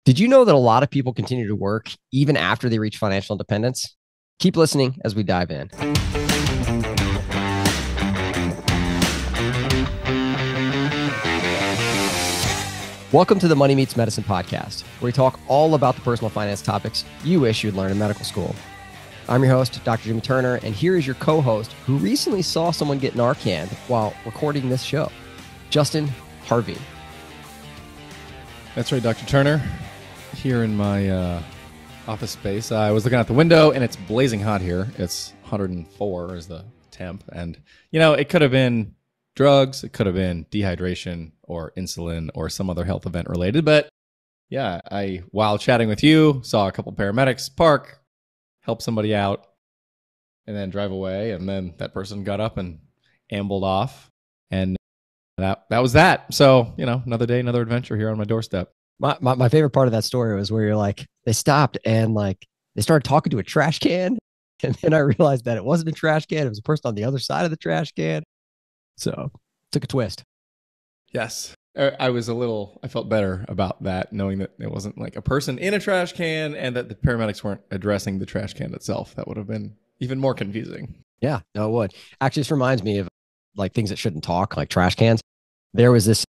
Did you know that a lot of people continue to work even after they reach financial independence? Keep listening as we dive in. Welcome to the Money Meets Medicine podcast, where we talk all about the personal finance topics you wish you'd learn in medical school. I'm your host, Dr. Jimmy Turner, and here is your co-host who recently saw someone get Narcan while recording this show, Justin Harvey. That's right, Dr. Turner. Here in my office space, I was looking out the window, and it's blazing hot here. It's 104 is the temp, and it could have been drugs, it could have been dehydration or insulin or some other health event related. But yeah, while chatting with you, saw a couple paramedics park, help somebody out, and then drive away. And then that person got up and ambled off, and that was that. So another day, another adventure here on my doorstep. My favorite part of that story was where you're like, they stopped and they started talking to a trash can. And then I realized that it wasn't a trash can. It was a person on the other side of the trash can. So took a twist. Yes. I felt better about that, knowing that it wasn't like a person in a trash can and that the paramedics weren't addressing the trash can itself. That would have been even more confusing. Yeah, no, it would. Actually, this reminds me of things that shouldn't talk, like trash cans. There was this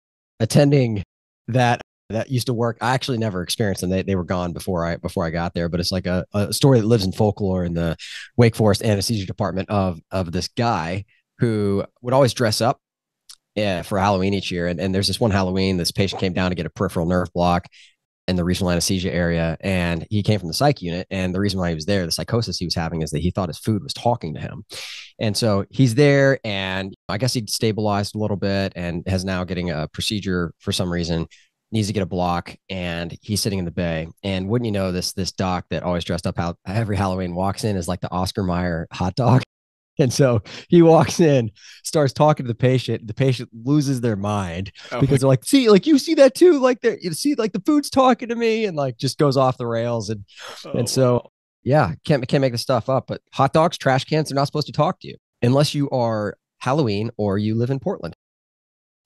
attending that used to work. I actually never experienced them. They were gone before I got there, but it's like a story that lives in folklore in the Wake Forest anesthesia department of this guy who would always dress up for Halloween each year. And there's this one Halloween, this patient came down to get a peripheral nerve block in the regional anesthesia area. And he came from the psych unit. And the reason why he was there, the psychosis he was having, is that he thought his food was talking to him. And so he's there, and I guess he'd stabilized a little bit and has now getting a procedure for some reason, needs to get a block, and he's sitting in the bay. And wouldn't you know, this doc that always dressed up how every Halloween walks in is like the Oscar Mayer hot dog. And so he walks in, starts talking to the patient. The patient loses their mind because they're like, see, like, you see that too? Like, you see, like, the food's talking to me, and like just goes off the rails. And so, yeah, can't make this stuff up. But hot dogs, trash cans, they're not supposed to talk to you unless you are Halloween or you live in Portland.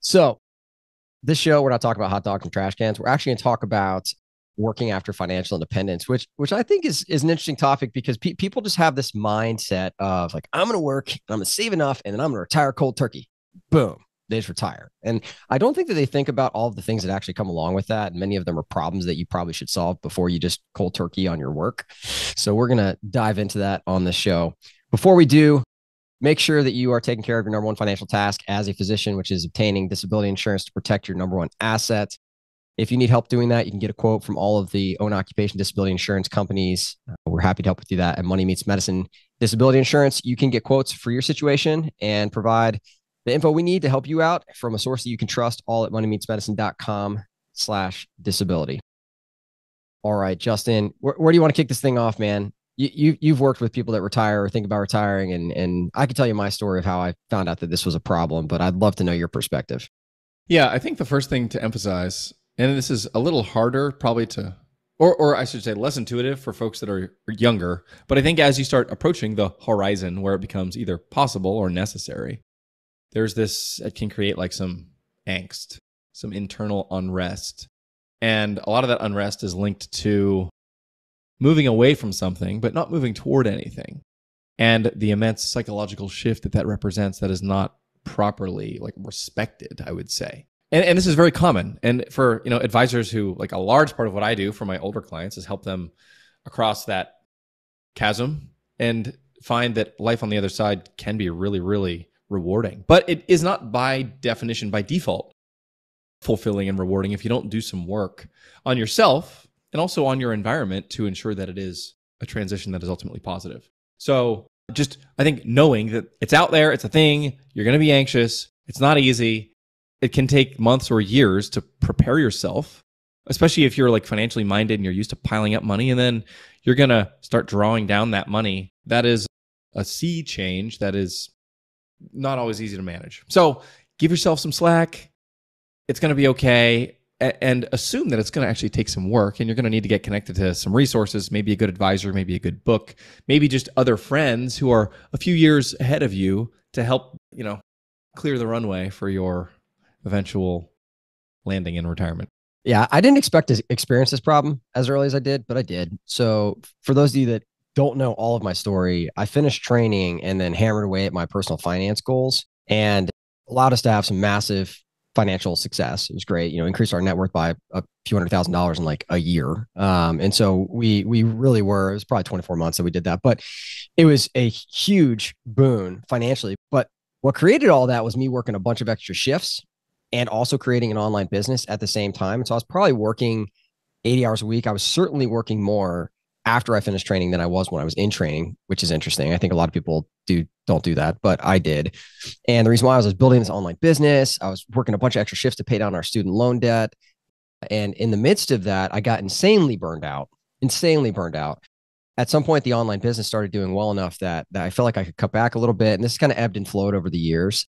So this show, we're not talking about hot dogs and trash cans. We're actually going to talk about working after financial independence, which I think is an interesting topic because people just have this mindset of like, I'm going to work and I'm going to save enough and then I'm going to retire cold turkey. Boom. They just retire. And I don't think that they think about all of the things that actually come along with that. And many of them are problems that you probably should solve before you just cold turkey on your work. So we're going to dive into that on this show. Before we do, make sure that you are taking care of your number one financial task as a physician, which is obtaining disability insurance to protect your number one asset. If you need help doing that, you can get a quote from all of the own occupation disability insurance companies. We're happy to help with you that at Money Meets Medicine Disability Insurance. You can get quotes for your situation and provide the info we need to help you out from a source that you can trust, all at moneymeetsmedicine.com/disability. All right, Justin, where do you want to kick this thing off, man? You've worked with people that retire or think about retiring, and I can tell you my story of how I found out that this was a problem, but I'd love to know your perspective. Yeah, I think the first thing to emphasize, and this is a little harder probably or I should say less intuitive for folks that are younger, but I think as you start approaching the horizon where it becomes either possible or necessary, it can create like some angst, some internal unrest. And a lot of that unrest is linked to moving away from something, but not moving toward anything. And the immense psychological shift that represents that is not properly respected, I would say. And this is very common. And for, advisors who, like, a large part of what I do for my older clients is help them across that chasm and find that life on the other side can be really, really rewarding. But it is not by definition, by default, fulfilling and rewarding if you don't do some work on yourself and also on your environment to ensure that it is a transition that is ultimately positive. So just, I think, knowing that it's out there, it's a thing, you're going to be anxious, it's not easy. It can take months or years to prepare yourself, especially if you're financially minded and you're used to piling up money, and then you're going to start drawing down that money. That is a sea change that is not always easy to manage. So give yourself some slack. It's going to be okay. And assume that it's going to actually take some work, and you're going to need to get connected to some resources, maybe a good advisor, maybe a good book, maybe just other friends who are a few years ahead of you to help, clear the runway for your eventual landing in retirement. Yeah, I didn't expect to experience this problem as early as I did, but I did. So, for those of you that don't know all of my story, I finished training and then hammered away at my personal finance goals and allowed us to have some massive financial success. It was great, increased our net worth by a few $100,000 in like a year. And so we really were, it was probably 24 months that we did that, but it was a huge boon financially. But what created all that was me working a bunch of extra shifts and also creating an online business at the same time. And so I was probably working 80 hours a week. I was certainly working more after I finished training than I was when I was in training, which is interesting. I think a lot of people don't do that, but I did. And the reason why I was building this online business, I was working a bunch of extra shifts to pay down our student loan debt. And in the midst of that, I got insanely burned out, insanely burned out. At some point, the online business started doing well enough that I felt like I could cut back a little bit. And this kind of ebbed and flowed over the years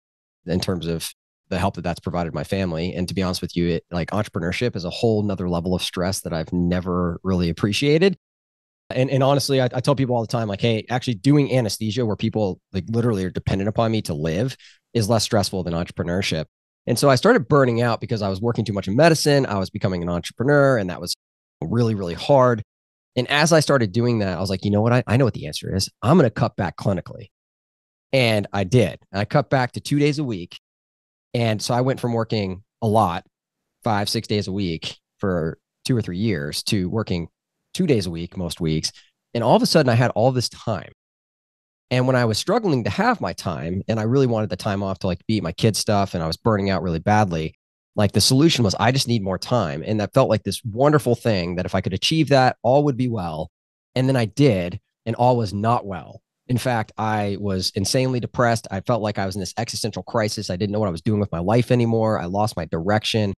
in terms of the help that that's provided my family. And to be honest with you, like entrepreneurship is a whole nother level of stress that I've never really appreciated. And honestly, I tell people all the time, like, hey, actually doing anesthesia where people like literally are dependent upon me to live is less stressful than entrepreneurship. And so I started burning out because I was working too much in medicine. I was becoming an entrepreneur, and that was really, really hard. And as I started doing that, I was like, you know what? I know what the answer is. I'm going to cut back clinically. And I did. I cut back to 2 days a week. And so I went from working a lot, 5, 6 days a week for 2 or 3 years to working 2 days a week most weeks. And all of a sudden, I had all this time. And when I was struggling to have my time and I really wanted the time off to like be my kids' stuff and I was burning out really badly, like the solution was I just need more time. And that felt like this wonderful thing that if I could achieve that, all would be well. And then I did, and all was not well. In fact, I was insanely depressed. I felt like I was in this existential crisis. I didn't know what I was doing with my life anymore. I lost my direction.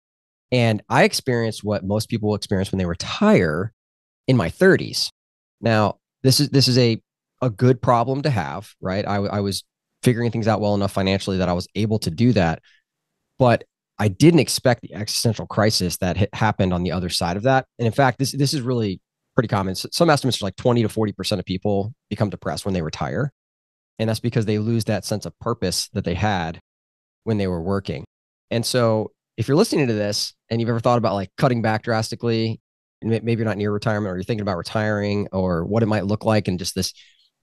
And I experienced what most people will experience when they retire in my 30s. Now, this is a good problem to have, right? I was figuring things out well enough financially that I was able to do that. But I didn't expect the existential crisis that happened on the other side of that. And in fact, this is really pretty common. Some estimates are like 20 to 40% of people become depressed when they retire. And that's because they lose that sense of purpose that they had when they were working. And so if you're listening to this and you've ever thought about like cutting back drastically, maybe you're not near retirement or you're thinking about retiring or what it might look like and just this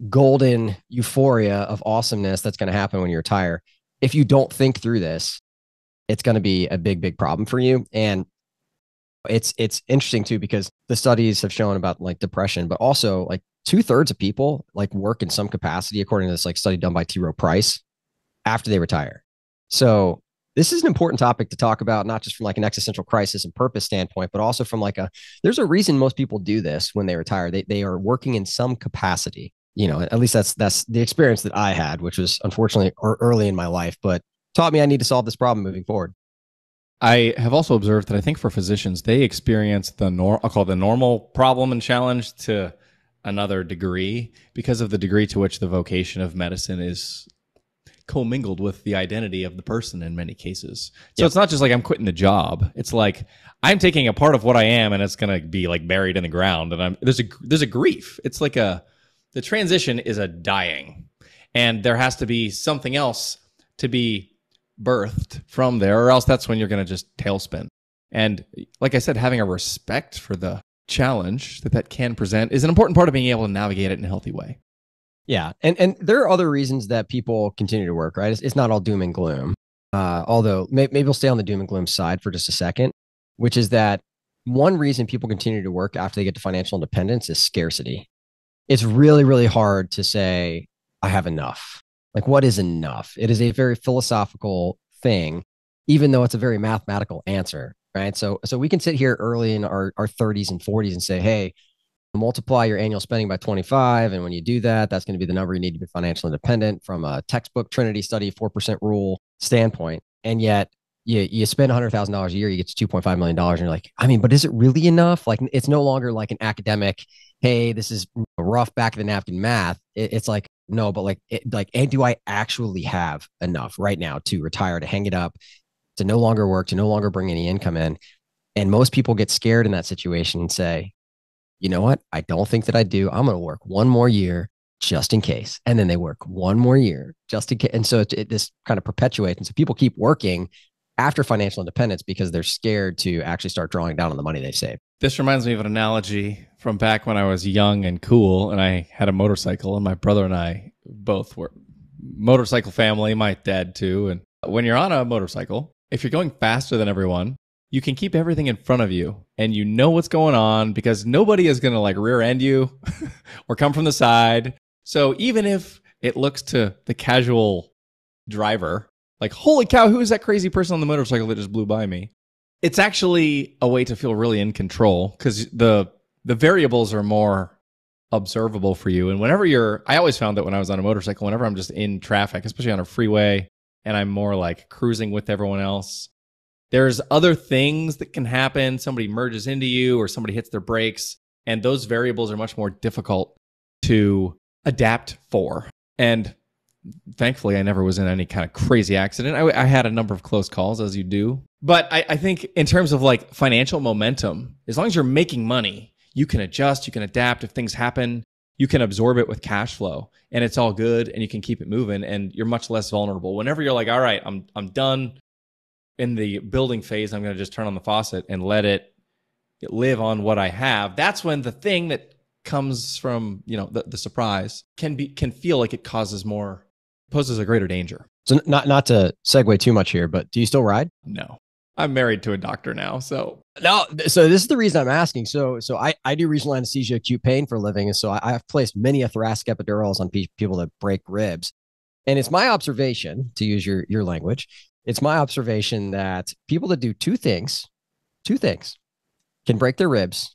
golden euphoria of awesomeness that's going to happen when you retire. If you don't think through this, it's going to be a big, big problem for you. And it's interesting too, because the studies have shown about like depression, but also like 2/3 of people like work in some capacity, according to this like study done by T. Rowe Price, after they retire. So this is an important topic to talk about, not just from like an existential crisis and purpose standpoint, but also from like there's a reason most people do this when they retire. They are working in some capacity, at least that's the experience that I had, which was unfortunately early in my life, but taught me I need to solve this problem moving forward. I have also observed that I think for physicians, they experience I'll call it the normal problem and challenge to another degree because of the degree to which the vocation of medicine is commingled with the identity of the person in many cases. So It's not just like I'm quitting the job. It's like I'm taking a part of what I am and it's going to be like buried in the ground. And there's a grief. It's like the transition is a dying, and there has to be something else to be birthed from there, or else that's when you're going to just tailspin. And like I said, having a respect for the challenge that can present is an important part of being able to navigate it in a healthy way. Yeah. And there are other reasons that people continue to work, right? It's not all doom and gloom. Although maybe we'll stay on the doom and gloom side for just a second, which is that one reason people continue to work after they get to financial independence is scarcity. It's really, really hard to say, I have enough. Like, what is enough? It is a very philosophical thing, even though it's a very mathematical answer, right? So we can sit here early in our 30s and 40s and say, hey, multiply your annual spending by 25. And when you do that, that's going to be the number you need to be financially independent from a textbook Trinity study, 4% rule standpoint. And yet you spend $100,000 a year, you get to $2.5 million. And you're like, I mean, but is it really enough? Like, it's no longer like an academic, hey, this is rough back of the napkin math. It's like, no, but and do I actually have enough right now to retire, to hang it up, to no longer work, to no longer bring any income in? And most people get scared in that situation and say, you know what? I don't think that I do. I'm going to work one more year just in case. And then they work one more year just in case. And so this kind of perpetuates. And so people keep working after financial independence because they're scared to actually start drawing down on the money they've saved. This reminds me of an analogy from back when I was young and cool and I had a motorcycle, and my brother and I both were motorcycle family, my dad too. And when you're on a motorcycle, if you're going faster than everyone, you can keep everything in front of you and you know what's going on because nobody is going to like rear end you or come from the side. So even if it looks to the casual driver like, holy cow, who is that crazy person on the motorcycle that just blew by me? It's actually a way to feel really in control because the variables are more observable for you. And I always found that when I was on a motorcycle, whenever I'm just in traffic, especially on a freeway, and I'm more like cruising with everyone else, there's other things that can happen. Somebody merges into you or somebody hits their brakes, and those variables are much more difficult to adapt for. And thankfully, I never was in any kind of crazy accident. I had a number of close calls, as you do. But I think in terms of like financial momentum, as long as you're making money, you can adjust, you can adapt. If things happen, you can absorb it with cash flow, and it's all good, and you can keep it moving, and you're much less vulnerable. Whenever you're like, all right, I'm done in the building phase, I'm going to just turn on the faucet and let it live on what I have. That's when the thing that comes from, the surprise can feel like it poses a greater danger. So not to segue too much here, but do you still ride? No, I'm married to a doctor now. So no. So this is the reason I'm asking. So I do regional anesthesia, acute pain for a living. And so I've placed many a thoracic epidurals on people that break ribs. And it's my observation, to use your language, it's my observation that people that do two things can break their ribs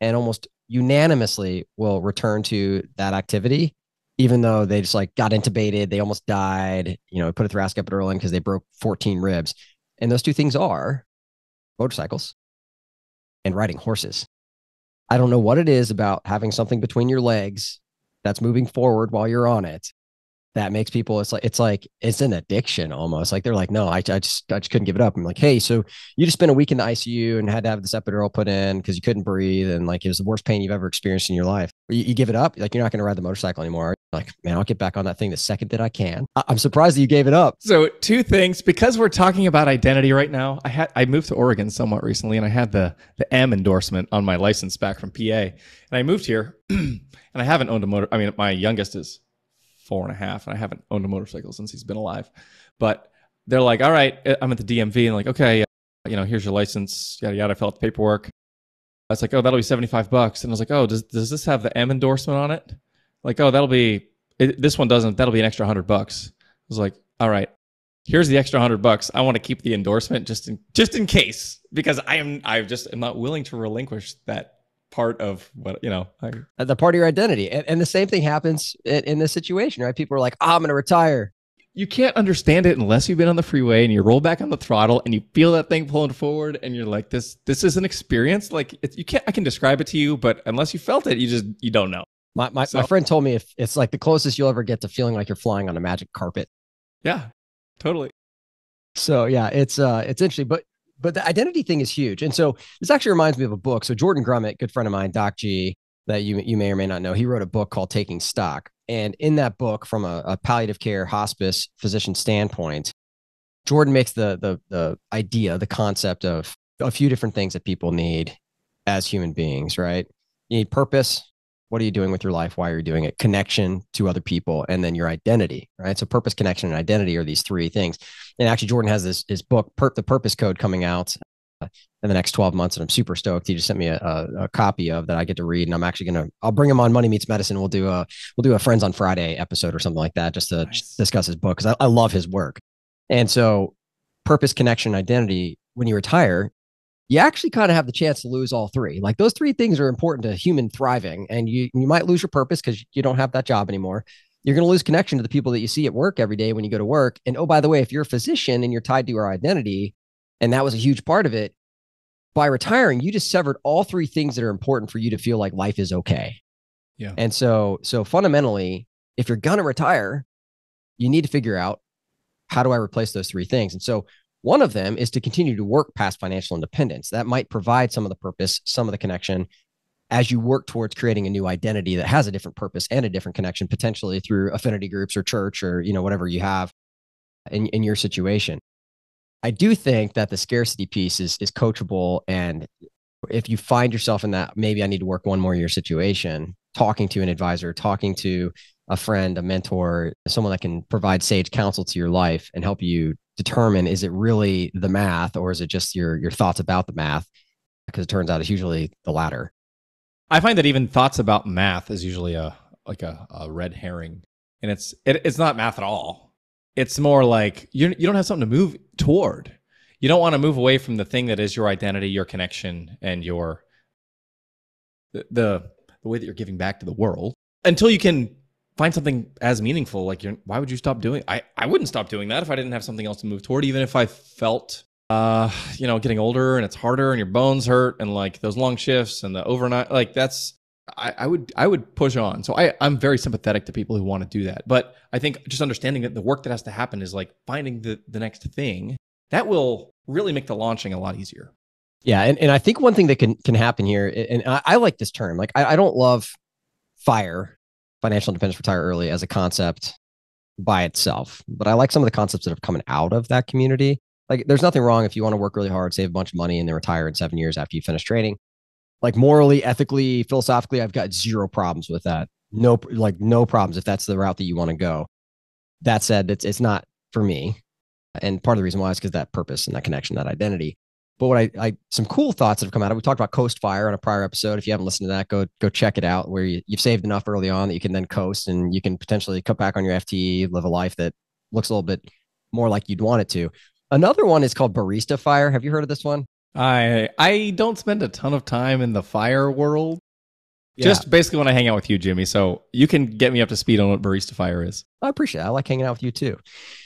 and almost unanimously will return to that activity, even though they just like got intubated, they almost died, put a thoracic epidural in because they broke 14 ribs. And those two things are motorcycles and riding horses. I don't know what it is about having something between your legs that's moving forward while you're on it that makes people, it's an addiction almost. Like they're like, no, I just couldn't give it up. I'm like, hey, so you just spent a week in the ICU and had to have this epidural put in because you couldn't breathe. And like, it was the worst pain you've ever experienced in your life. You give it up. Like, you're not going to ride the motorcycle anymore. Like, man, I'll get back on that thing the second that I can. I'm surprised that you gave it up. So two things, because we're talking about identity right now. I moved to Oregon somewhat recently, and I had the M endorsement on my license back from PA. And I moved here and I haven't owned a motor. I mean, my youngest is 4.5, and I haven't owned a motorcycle since he's been alive. But they're like, all right, I'm at the DMV, and like, okay, here's your license, yada yada. I fill out the paperwork. I was like, oh, that'll be $75, and I was like, oh, does this have the M endorsement on it? Like, oh, this one doesn't. That'll be an extra $100. I was like, all right, here's the extra $100. I want to keep the endorsement just in case, because I just am not willing to relinquish that part of what, the part of your identity. And the same thing happens in this situation, right? People are like, I'm going to retire. You can't understand it unless you've been on the freeway and you roll back on the throttle and you feel that thing pulling forward and you're like, this is an experience. Like, I can describe it to you, but unless you felt it, you don't know. My friend told me if it's like the closest you'll ever get to feeling like you're flying on a magic carpet. Yeah, totally. So yeah, it's interesting, but the identity thing is huge. And so this actually reminds me of a book. So Jordan Grummett, good friend of mine, Doc G, that you may or may not know, he wrote a book called Taking Stock. And in that book, from a palliative care hospice physician standpoint, Jordan makes the idea, the concept of a few different things that people need as human beings, right? You need purpose. What are you doing with your life? Why are you doing it? Connection to other people, and then your identity, right? So purpose, connection, and identity are these three things. And actually, Jordan has his book, The Purpose Code, coming out in the next 12 months. And I'm super stoked. He just sent me a copy of that I get to read. And I'm actually I'll bring him on Money Meets Medicine. We'll do a Friends on Friday episode or something like that, just to discuss his book, because I love his work. And so purpose, connection, identity, when you retire, you actually kind of have the chance to lose all three. Like, those three things are important to human thriving. And you might lose your purpose because you don't have that job anymore. You're going to lose connection to the people that you see at work every day when you go to work. And oh, by the way, if you're a physician and you're tied to your identity, and that was a huge part of it, by retiring, you just severed all three things that are important for you to feel like life is okay. Yeah. And so fundamentally, if you're going to retire, you need to figure out, how do I replace those three things? And so one of them is to continue to work past financial independence. That might provide some of the purpose, some of the connection, as you work towards creating a new identity that has a different purpose and a different connection, potentially through affinity groups or church or, whatever you have in your situation. I do think that the scarcity piece is coachable. And if you find yourself in that, maybe I need to work one more year situation, talking to an advisor, talking to a friend, a mentor, someone that can provide sage counsel to your life and help you determine, is it really the math or is it just your thoughts about the math? Because it turns out it's usually the latter. I find that even thoughts about math is usually a red herring, and it's not math at all. It's more like you don't have something to move toward. You don't want to move away from the thing that is your identity, your connection, and your the way that you're giving back to the world until you can find something as meaningful. Like, why would you stop doing? I wouldn't stop doing that if I didn't have something else to move toward, even if I felt getting older and it's harder and your bones hurt and like those long shifts and the overnight, like that's, I would push on. So I'm very sympathetic to people who want to do that. But I think just understanding that the work that has to happen is like finding the next thing that will really make the launching a lot easier. Yeah. And I think one thing that can happen here, and I like this term, like I don't love FIRE, financial independence, retire early, as a concept by itself, but I like some of the concepts that have come out of that community. Like, there's nothing wrong if you want to work really hard, save a bunch of money, and then retire in 7 years after you finish training. Like, morally, ethically, philosophically, I've got zero problems with that. No problems if that's the route that you want to go. That said, it's not for me. And part of the reason why is because that purpose and that connection, that identity. But what I some cool thoughts that have come out of, we talked about Coast Fire on a prior episode. If you haven't listened to that, go check it out, where you've saved enough early on that you can then coast and you can potentially cut back on your FTE, live a life that looks a little bit more like you'd want it to. Another one is called Barista Fire. Have you heard of this one? I don't spend a ton of time in the fire world. Yeah. Just basically when I hang out with you, Jimmy. So you can get me up to speed on what Barista Fire is. I appreciate it. I like hanging out with you too.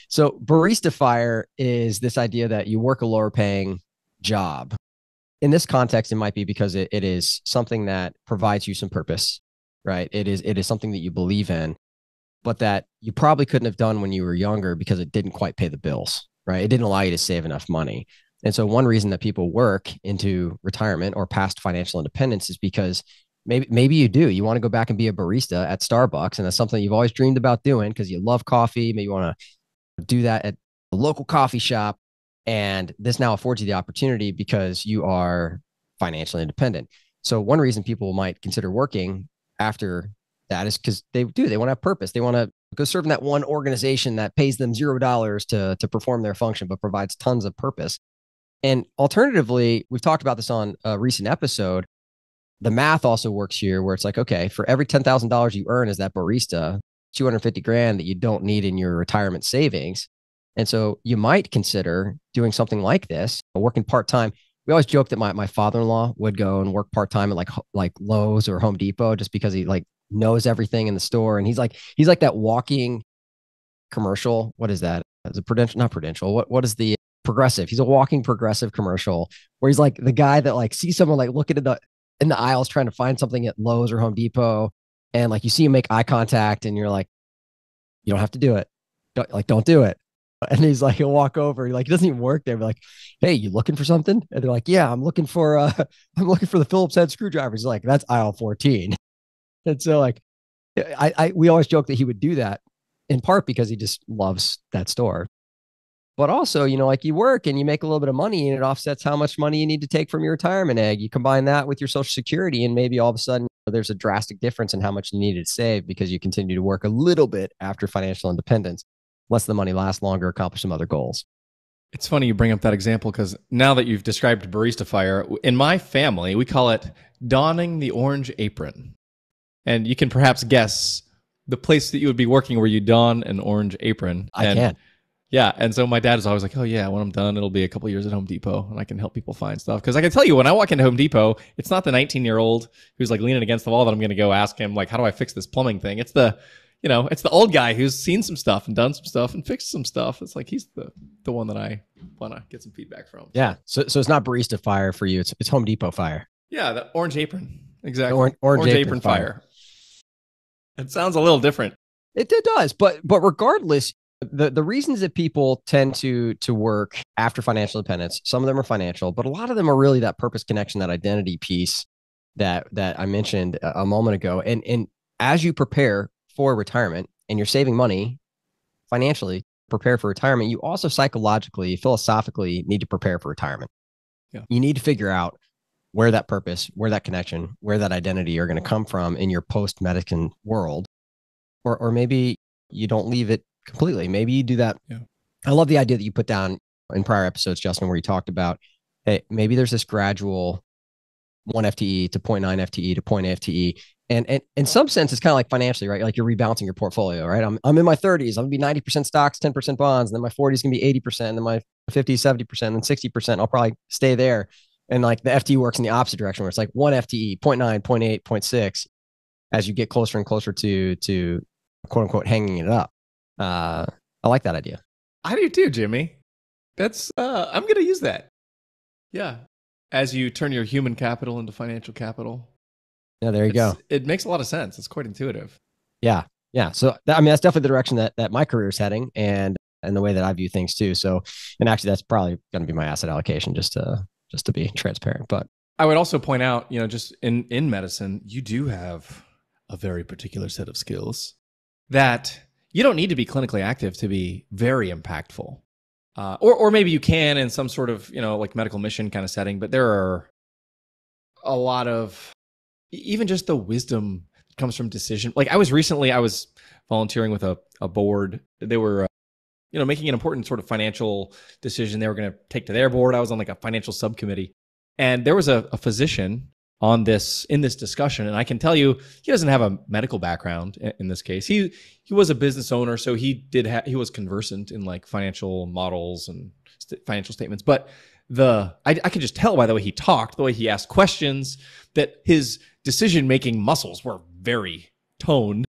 So Barista Fire is this idea that you work a lower paying job. In this context, it might be because it is something that provides you some purpose, right? It is something that you believe in, but that you probably couldn't have done when you were younger because it didn't quite pay the bills, right? It didn't allow you to save enough money. And so one reason that people work into retirement or past financial independence is because maybe you do. You want to go back and be a barista at Starbucks, and that's something you've always dreamed about doing because you love coffee. Maybe you want to do that at a local coffee shop. And this now affords you the opportunity because you are financially independent. So one reason people might consider working after that is because they want to have purpose. They want to go serve in that one organization that pays them $0 to perform their function, but provides tons of purpose. And alternatively, we've talked about this on a recent episode. The math also works here where it's like, okay, for every $10,000 you earn as that barista, 250 grand that you don't need in your retirement savings. And so you might consider doing something like this, working part-time. We always joke that my father-in-law would go and work part-time at like Lowe's or Home Depot just because he like knows everything in the store. And he's like that walking commercial. What is that? Is it Prudential? Not Prudential. What is the Progressive? He's a walking Progressive commercial where he's like the guy that like sees someone like looking in the aisles trying to find something at Lowe's or Home Depot. And like you see him make eye contact and you're like, you don't have to do it. Don't do it. And he's like, he'll walk over. He doesn't even work there. Be like, hey, you looking for something? And they're like, yeah, I'm looking for the Phillips head screwdriver. He's like, that's aisle 14. And so like, we always joke that he would do that in part because he just loves that store. But also, like you work and you make a little bit of money and it offsets how much money you need to take from your retirement egg. You combine that with your Social Security and maybe all of a sudden there's a drastic difference in how much you needed to save because you continue to work a little bit after financial independence. Lets the money last longer, accomplish some other goals. It's funny you bring up that example because now that you've described Barista Fire, in my family, we call it donning the orange apron. And you can perhaps guess the place that you would be working where you don an orange apron. I can. Yeah. And so my dad is always like, oh, yeah, when I'm done, it'll be a couple years at Home Depot and I can help people find stuff. Because I can tell you, when I walk into Home Depot, it's not the 19-year-old who's like leaning against the wall that I'm going to go ask him, like, how do I fix this plumbing thing? It's the old guy who's seen some stuff and done some stuff and fixed some stuff. It's like he's the one that I want to get some feedback from. Yeah. So it's not Barista Fire for you. It's Home Depot Fire. Yeah, the orange apron. Exactly. Orange apron fire. It sounds a little different. It does. But regardless, the reasons that people tend to work after financial independence, some of them are financial, but a lot of them are really that purpose connection, that identity piece that I mentioned a moment ago. And as you prepare for retirement and you're saving money financially, prepare for retirement, you also psychologically, philosophically need to prepare for retirement. Yeah. You need to figure out where that purpose, where that connection, where that identity are going to come from in your post-medicine world. Or maybe you don't leave it completely. Maybe you do that. Yeah. I love the idea that you put down in prior episodes, Justin, where you talked about, hey, maybe there's this gradual 1 FTE to 0.9 FTE to 0.8 FTE. And in some sense, it's kind of like financially, right? Like you're rebalancing your portfolio, right? I'm in my 30s. I'm going to be 90% stocks, 10% bonds. And then my 40s is going to be 80%. And then my 50s, 70%, and 60%. I'll probably stay there. And like the FTE works in the opposite direction where it's like 1 FTE, 0.9, 0.8, 0.6 as you get closer and closer to quote unquote hanging it up. I like that idea. I do too, Jimmy. That's I'm gonna use that. Yeah. As you turn your human capital into financial capital. Yeah, there you go. It makes a lot of sense. It's quite intuitive. Yeah. Yeah. So I mean, that's definitely the direction that my career is heading and the way that I view things too. So, and actually that's probably going to be my asset allocation just to be transparent. But I would also point out, just in medicine, you do have a very particular set of skills that you don't need to be clinically active to be very impactful. Or maybe you can in some sort of, like medical mission kind of setting, but there are a lot of, even just the wisdom that comes from decision. Like I was volunteering with a board. They were, making an important sort of financial decision they were going to take to their board. I was on like a financial subcommittee, and there was a physician in this discussion. And I can tell you, he doesn't have a medical background in this case. He was a business owner, so he was conversant in like financial models and financial statements. But I could just tell by the way he talked, the way he asked questions, that his decision-making muscles were very toned,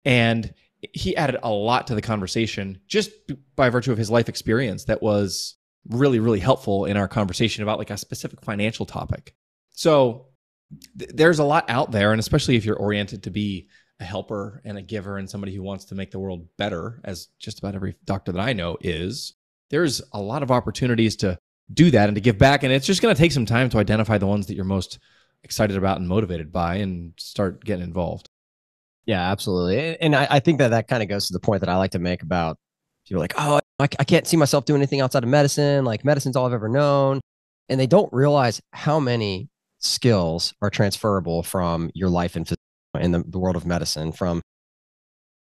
and he added a lot to the conversation just by virtue of his life experience that was really, really helpful in our conversation about like a specific financial topic. So there's a lot out there, and especially if you're oriented to be a helper and a giver and somebody who wants to make the world better, as just about every doctor that I know is, there's a lot of opportunities to do that and to give back. And it's just going to take some time to identify the ones that you're most excited about and motivated by and start getting involved. yeah, absolutely. And I think that kind of goes to the point that I like to make about people like, oh, I can't see myself doing anything outside of medicine. Like medicine's all I've ever known. And they don't realize how many skills are transferable from your life in the world of medicine, from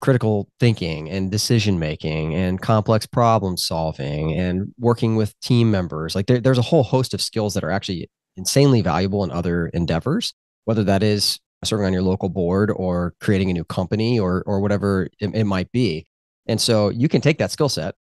critical thinking and decision making and complex problem solving and working with team members. Like there's a whole host of skills that are actually insanely valuable in other endeavors, whether that is serving on your local board or creating a new company or whatever it might be. And so you can take that skill set,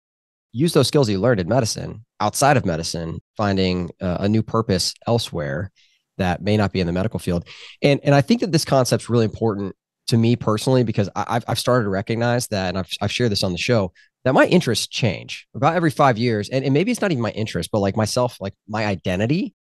use those skills you learned in medicine outside of medicine, finding a new purpose elsewhere that may not be in the medical field. And I think that this concept's really important to me personally, because I've started to recognize that, and I've shared this on the show, that my interests change about every 5 years. And maybe it's not even my interest, but like myself, like my identity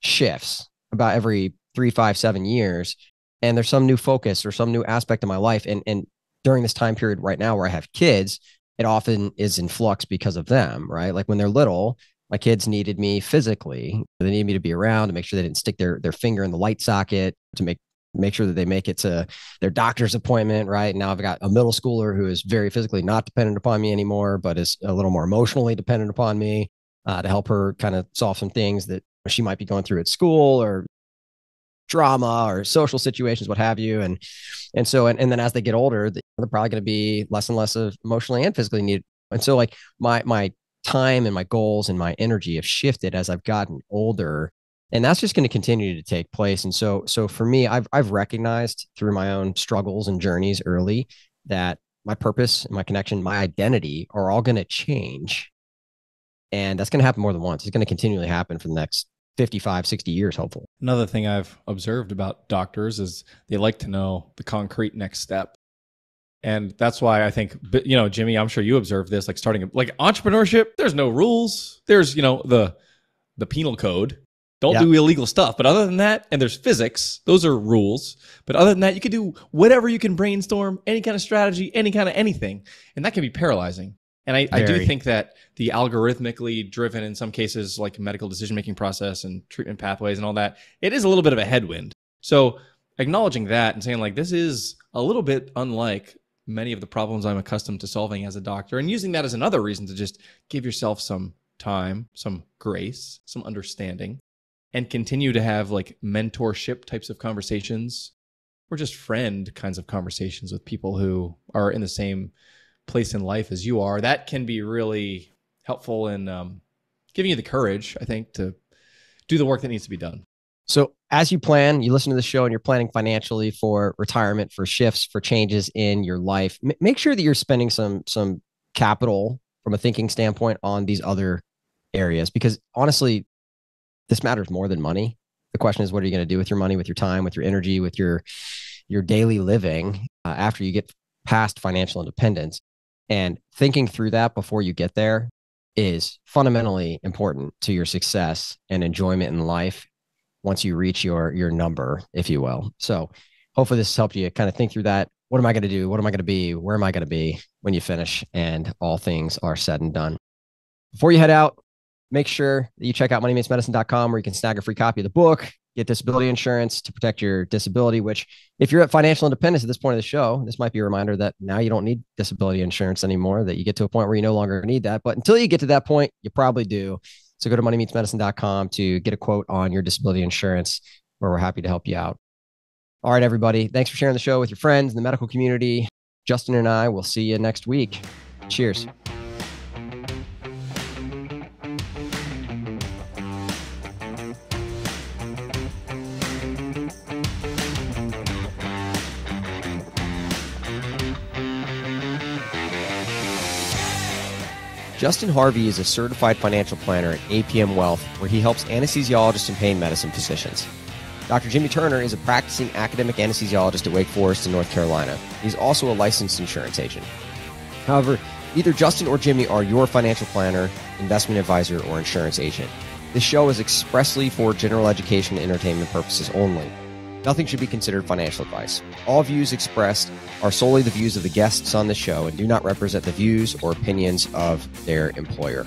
shifts about every 3, 5, 7 years. And there's some new focus or some new aspect of my life. And during this time period right now where I have kids, it often is in flux because of them, right? Like when they're little, my kids needed me physically. They needed me to be around to make sure they didn't stick their finger in the light socket, to make sure that they make it to their doctor's appointment, right? Now I've got a middle schooler who is very physically not dependent upon me anymore, but is a little more emotionally dependent upon me to help her kind of solve some things that she might be going through at school or drama or social situations, what have you. And then as they get older, they're probably going to be less and less of emotionally and physically needed. And so like my time and my goals and my energy have shifted as I've gotten older, and that's just going to continue to take place. And so for me, I've recognized through my own struggles and journeys early that my purpose, my connection, my identity are all going to change. And that's going to happen more than once. It's going to continually happen for the next 55, 60 years, hopefully. Another thing I've observed about doctors is they like to know the concrete next step. And that's why I think, Jimmy, I'm sure you observed this, like starting like entrepreneurship, there's no rules. There's, the penal code. Don't do illegal stuff. But other than that, and there's physics, those are rules. But other than that, you can do whatever you can brainstorm, any kind of strategy, any kind of anything. And that can be paralyzing. And I do think that the algorithmically driven, in some cases, like medical decision-making process and treatment pathways and all that, it is a little bit of a headwind. So acknowledging that and saying like, this is a little bit unlike many of the problems I'm accustomed to solving as a doctor, and using that as another reason to just give yourself some time, some grace, some understanding, and continue to have like mentorship types of conversations or just friend kinds of conversations with people who are in the same place in life as you are. That can be really helpful in giving you the courage, I think, to do the work that needs to be done. So as you plan, you listen to the show and you're planning financially for retirement, for shifts, for changes in your life, make sure that you're spending some capital from a thinking standpoint on these other areas, because honestly, this matters more than money. The question is, what are you going to do with your money, with your time, with your energy, with your daily living after you get past financial independence? And thinking through that before you get there is fundamentally important to your success and enjoyment in life once you reach your number, if you will. So hopefully this has helped you kind of think through that. What am I going to do? What am I going to be? Where am I going to be when you finish and all things are said and done? Before you head out, make sure that you check out moneymatesmedicine.com, where you can snag a free copy of the book, get disability insurance to protect your disability, which if you're at financial independence at this point of the show, this might be a reminder that now you don't need disability insurance anymore, that you get to a point where you no longer need that. But until you get to that point, you probably do. So go to moneymeetsmedicine.com to get a quote on your disability insurance, where we're happy to help you out. All right, everybody. Thanks for sharing the show with your friends in the medical community. Justin and I will see you next week. Cheers. Justin Harvey is a certified financial planner at APM Wealth, where he helps anesthesiologists and pain medicine physicians. Dr. Jimmy Turner is a practicing academic anesthesiologist at Wake Forest in North Carolina. He's also a licensed insurance agent. However, either Justin or Jimmy are your financial planner, investment advisor, or insurance agent. This show is expressly for general education and entertainment purposes only. Nothing should be considered financial advice. All views expressed are solely the views of the guests on the show and do not represent the views or opinions of their employer.